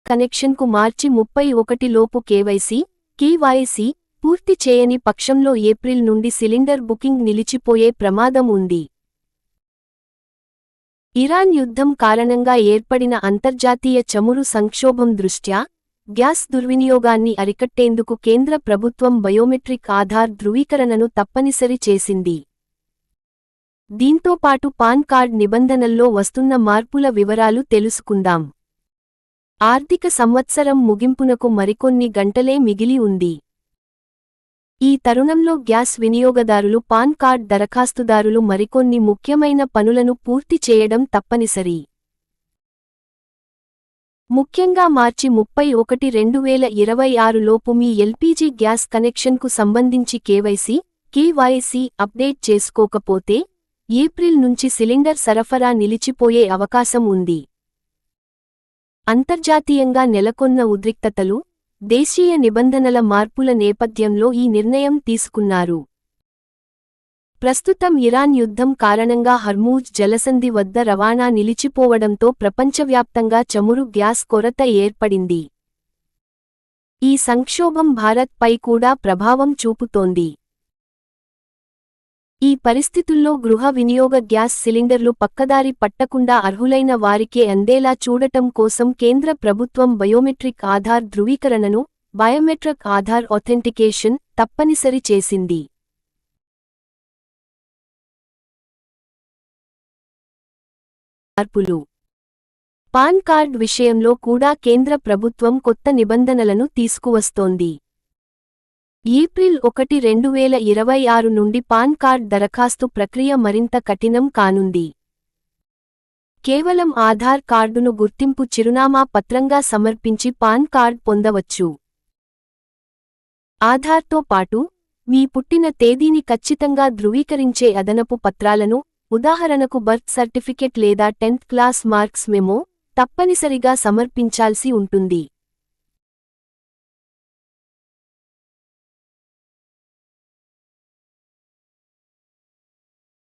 కనెక్షన్కు మార్చి 31 లోపు కేవైసీ పూర్తి చేయని పక్షంలో ఏప్రిల్ నుండి సిలిండర్ బుకింగ్ నిలిచిపోయే ప్రమాదం ఉంది. ఇరాన్ యుద్ధం కారణంగా ఏర్పడిన అంతర్జాతీయ చమురు సంక్షోభం దృష్ట్యా గ్యాస్ దుర్వినియోగాన్ని అరికట్టేందుకు కేంద్ర ప్రభుత్వం బయోమెట్రిక్ ఆధార్ ధృవీకరణను తప్పనిసరి చేసింది. దీంతోపాటు పాన్ కార్డ్ నిబంధనల్లో వస్తున్న మార్పుల వివరాలు తెలుసుకుందాం. ఆర్థిక సంవత్సరం ముగింపునకు మరికొన్ని గంటలే మిగిలి ఉంది. ఈ తరుణంలో గ్యాస్ వినియోగదారులు, పాన్ కార్డ్ దరఖాస్తుదారులు మరికొన్ని ముఖ్యమైన పనులను పూర్తి చేయడం తప్పనిసరి. ముఖ్యంగా మార్చి 31, 2026 లోపు మీ ఎల్పీజీ గ్యాస్ కనెక్షన్కు సంబంధించి కేవైసీ అప్డేట్ చేసుకోకపోతే ఏప్రిల్ నుంచి సిలిండర్ సరఫరా నిలిచిపోయే అవకాశం ఉంది. అంతర్జాతీయంగా నెలకొన్న ఉద్రిక్తతలు, దేశీయ నిబంధనల మార్పుల నేపథ్యంలో ఈ నిర్ణయం తీసుకున్నారు. ప్రస్తుతం ఇరాన్ యుద్ధం కారణంగా హర్మూజ్ జలసంధి వద్ద రవాణా నిలిచిపోవడంతో ప్రపంచవ్యాప్తంగా చమురు గ్యాస్ కొరత ఏర్పడింది. ఈ సంక్షోభం భారత్పై కూడా ప్రభావం చూపుతోంది. ఈ పరిస్థితుల్లో గృహ వినియోగ గ్యాస్ సిలిండర్లు పక్కదారి పట్టకుండా అర్హులైన వారికే అందేలా చూడటం కోసం కేంద్ర ప్రభుత్వం బయోమెట్రిక్ ఆధార్ ధృవీకరణను బయోమెట్రిక్ ఆధార్ ఆథెంటికేషన్ తప్పనిసరి చేసింది. మార్పులు. పాన్ కార్డ్ విషయంలో కూడా కేంద్ర ప్రభుత్వం కొత్త నిబంధనలను తీసుకువస్తోంది. ఏప్రిల్ 1, 2026 నుండి పాన్ కార్డ్ దరఖాస్తు ప్రక్రియ మరింత కఠినం కానుంది. కేవలం ఆధార్ కార్డును గుర్తింపు చిరునామా పత్రంగా సమర్పించి పాన్ కార్డ్ పొందవచ్చు. ఆధార్తో పాటు మీ పుట్టిన తేదీని ఖచ్చితంగా ధృవీకరించే అదనపు పత్రాలను, ఉదాహరణకు బర్త్ సర్టిఫికెట్ లేదా 10th క్లాస్ మార్క్స్ మెమో, తప్పనిసరిగా సమర్పించాల్సి ఉంటుంది.